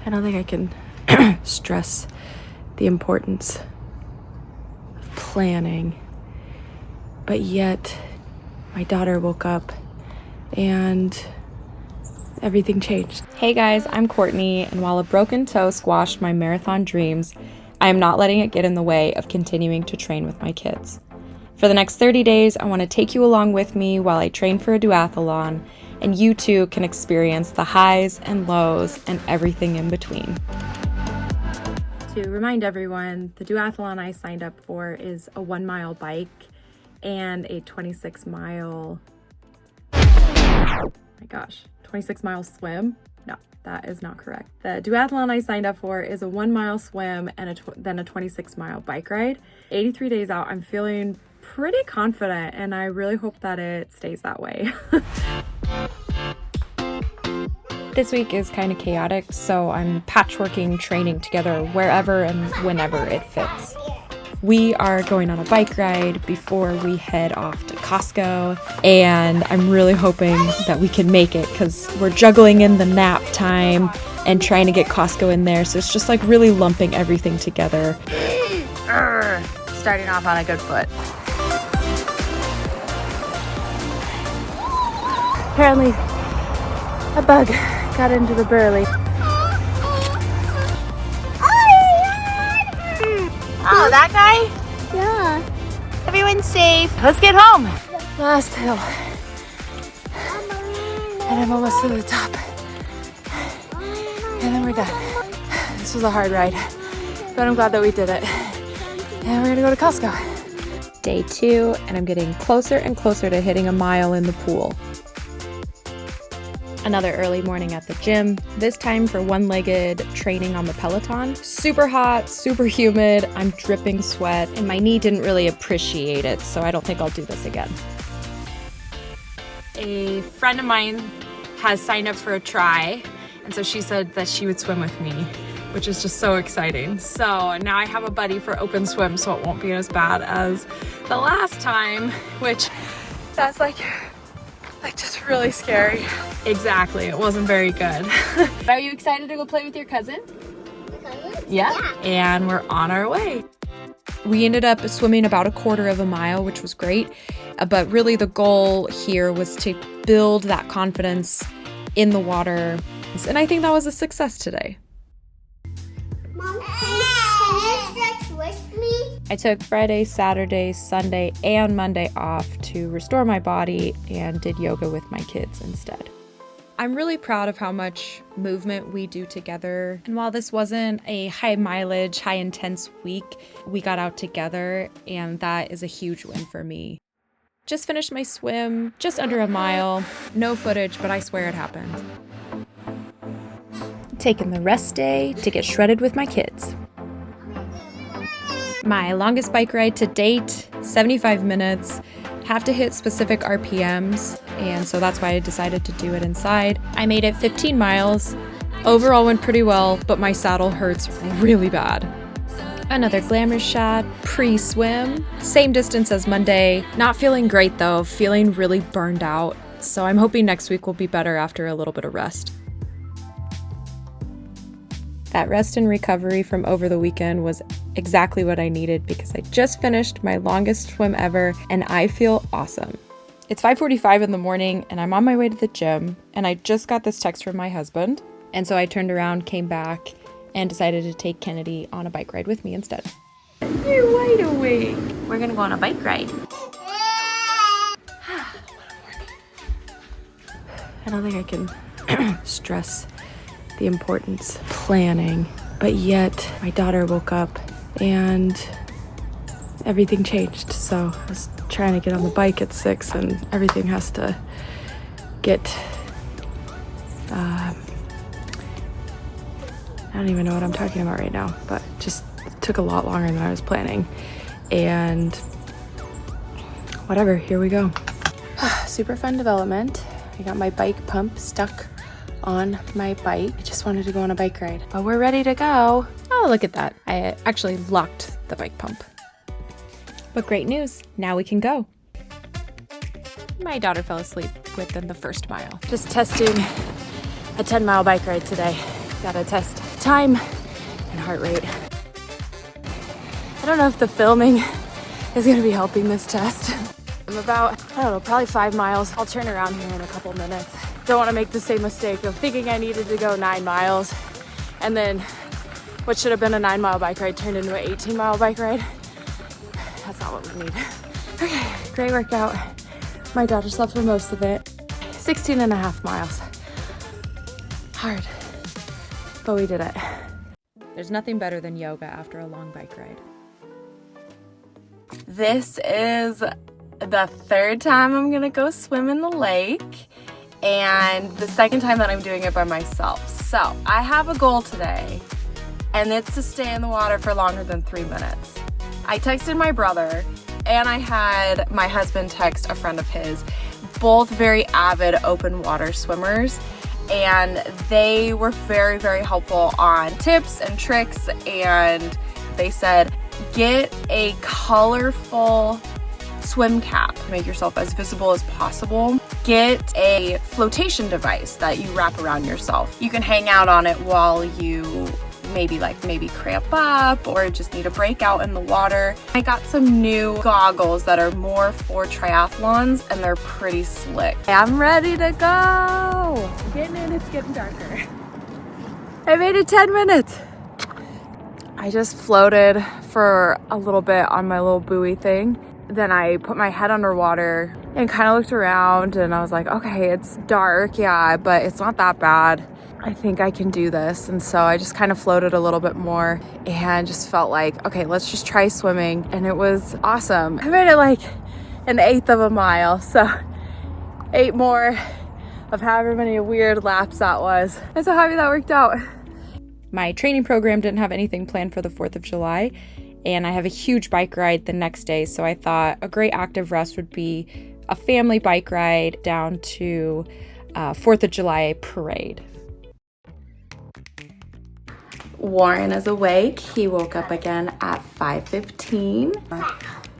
I don't think I can stress the importance of planning, but yet my daughter woke up and everything changed. Hey guys, I'm Courtney, and while a broken toe squashed my marathon dreams, I am not letting it get in the way of continuing to train with my kids. For the next 30 days, I want to take you along with me while I train for a duathlon, and you too can experience the highs and lows and everything in between. To remind everyone, the duathlon I signed up for is a 1-mile bike and a 26-mile, 26-mile swim. No, that is not correct. The duathlon I signed up for is a 1-mile swim and then a 26-mile bike ride. 83 days out, I'm feeling pretty confident, and I really hope that it stays that way. This week is kind of chaotic, so I'm patchworking training together wherever and whenever it fits. We are going on a bike ride before we head off to Costco, and I'm really hoping that we can make it because we're juggling in the nap time and trying to get Costco in there, so it's just like really lumping everything together. Starting off on a good foot. Apparently, a bug got into the Burley. Oh, that guy? Yeah. Everyone's safe. Let's get home. Last hill. And I'm almost to the top. And then we're done. This was a hard ride, but I'm glad that we did it. And we're gonna go to Costco. Day 2, and I'm getting closer and closer to hitting a mile in the pool. Another early morning at the gym, this time for one-legged training on the Peloton. Super hot, super humid, I'm dripping sweat, and my knee didn't really appreciate it, so I don't think I'll do this again. A friend of mine has signed up for a try, and so she said that she would swim with me, which is just so exciting. So now I have a buddy for open swim, so it won't be as bad as the last time, which that's like just really scary. Exactly, it wasn't very good. Are you excited to go play with your cousin? Yeah. And we're on our way. We ended up swimming about a quarter of a mile, which was great. But really the goal here was to build that confidence in the water. And I think that was a success today. Mom, can you stretch with me? I took Friday, Saturday, Sunday, and Monday off to restore my body and did yoga with my kids instead. I'm really proud of how much movement we do together. And while this wasn't a high mileage, high intense week, we got out together, and that is a huge win for me. Just finished my swim, just under a mile. No footage, but I swear it happened. Taking the rest day to get shredded with my kids. My longest bike ride to date, 75 minutes. Have to hit specific RPMs, and so that's why I decided to do it inside. I made it 15 miles. Overall went pretty well, but my saddle hurts really bad. Another glamour shot, pre-swim. Same distance as Monday. Not feeling great though, feeling really burned out. So I'm hoping next week will be better after a little bit of rest. That rest and recovery from over the weekend was exactly what I needed because I just finished my longest swim ever and I feel awesome. It's 5:45 in the morning and I'm on my way to the gym, and I just got this text from my husband. And so I turned around, came back, and decided to take Kennedy on a bike ride with me instead. You're wide awake. We're gonna go on a bike ride. I don't think I can stress the importance of planning, but yet my daughter woke up and everything changed. So I was trying to get on the bike at 6 and everything has to get I don't even know what I'm talking about right now, but just took a lot longer than I was planning. And whatever, here we go. Super fun development. I got my bike pump stuck on my bike. I just wanted to go on a bike ride, but we're ready to go. Oh, look at that. I actually locked the bike pump. But great news, now we can go. My daughter fell asleep within the first mile. Just testing a 10-mile bike ride today. Gotta test time and heart rate. I don't know if the filming is gonna be helping this test. I'm about, I don't know, probably 5 miles. I'll turn around here in a couple minutes. Don't wanna make the same mistake of thinking I needed to go 9 miles and then what should have been a 9-mile bike ride turned into an 18-mile bike ride. That's not what we need. Okay, great workout. My daughter slept for most of it. 16.5 miles. Hard, but we did it. There's nothing better than yoga after a long bike ride. This is the third time I'm gonna go swim in the lake and the second time that I'm doing it by myself. So I have a goal today and it's to stay in the water for longer than 3 minutes. I texted my brother and I had my husband text a friend of his, both very avid open water swimmers, and they were very, very helpful on tips and tricks, and they said, get a colorful swim cap, make yourself as visible as possible. Get a flotation device that you wrap around yourself. You can hang out on it while you maybe cramp up or just need a break out in the water. I got some new goggles that are more for triathlons and they're pretty slick. I'm ready to go. Getting in, it's getting darker. I made it 10 minutes. I just floated for a little bit on my little buoy thing. Then I put my head underwater and kind of looked around and I was like, okay, it's dark, yeah, but it's not that bad. I think I can do this. And so I just kind of floated a little bit more and just felt like, okay, let's just try swimming. And it was awesome. I made it like 1/8 of a mile. So 8 more of however many weird laps that was. I'm so happy that worked out. My training program didn't have anything planned for the 4th of July. And I have a huge bike ride the next day. So I thought a great active rest would be a family bike ride down to 4th of July parade. Warren is awake. He woke up again at 5:15.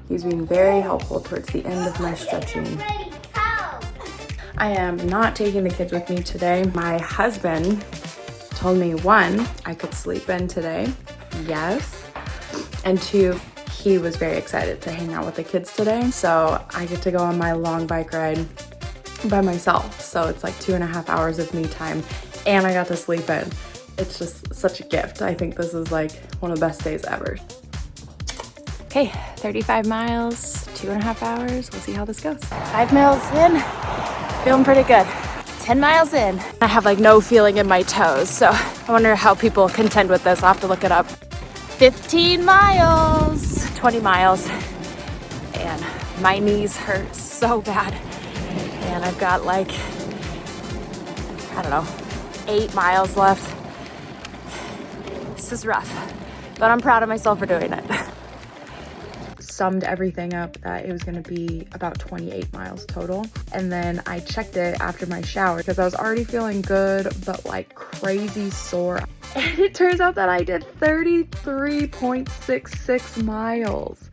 He's being very helpful towards the end of my stretching. I am not taking the kids with me today. My husband told me 1, I could sleep in today. Yes. And 2, he was very excited to hang out with the kids today. So I get to go on my long bike ride by myself. So it's like 2.5 hours of me time and I got to sleep in. It's just such a gift. I think this is like one of the best days ever. Okay, 35 miles, 2.5 hours. We'll see how this goes. 5 miles in, feeling pretty good. 10 miles in, I have like no feeling in my toes. So I wonder how people contend with this. I'll have to look it up. 15 miles, 20 miles, and my knees hurt so bad. And I've got like, I don't know, 8 miles left. This is rough, but I'm proud of myself for doing it. Summed everything up that it was gonna be about 28 miles total. And then I checked it after my shower because I was already feeling good, but like crazy sore. And it turns out that I did 33.66 miles.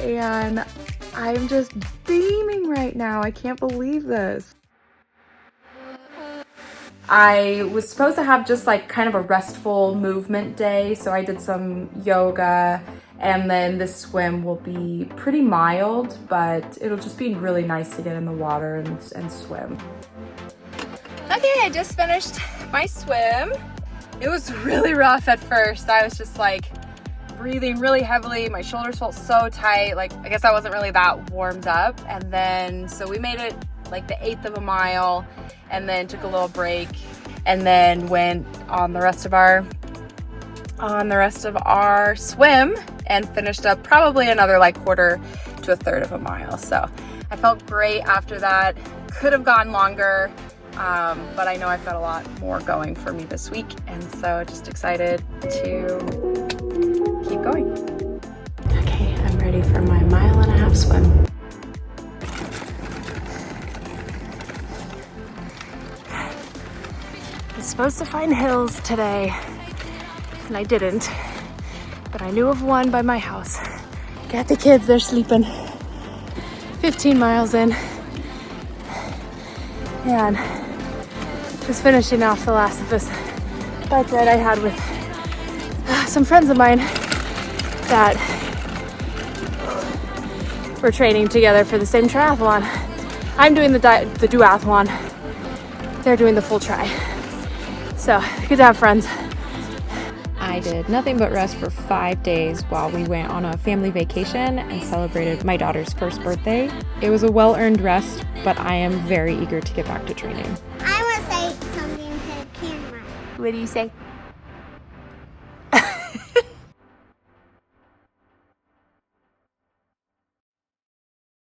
And I'm just beaming right now. I can't believe this. I was supposed to have just like kind of a restful movement day. So I did some yoga and then this swim will be pretty mild, but it'll just be really nice to get in the water and swim. Okay, I just finished my swim. It was really rough at first. I was just like breathing really heavily. My shoulders felt so tight. Like, I guess I wasn't really that warmed up. And then, so we made it like the 1/8 of a mile and then took a little break and then went on the rest of our swim and finished up probably another like 1/4 to 1/3 of a mile. So I felt great after that. Could have gone longer, but I know I've got a lot more going for me this week, and so just excited to keep going. Okay, I'm ready for my 1.5-mile swim. I was supposed to find hills today, and I didn't, but I knew of one by my house. Got the kids, they're sleeping. 15 miles in, and just finishing off the last of this bike ride I had with some friends of mine that were training together for the same triathlon. I'm doing the duathlon. They're doing the full tri. So good to have friends. I did nothing but rest for 5 days while we went on a family vacation and celebrated my daughter's first birthday. It was a well-earned rest, but I am very eager to get back to training. I will say something to the camera. What do you say?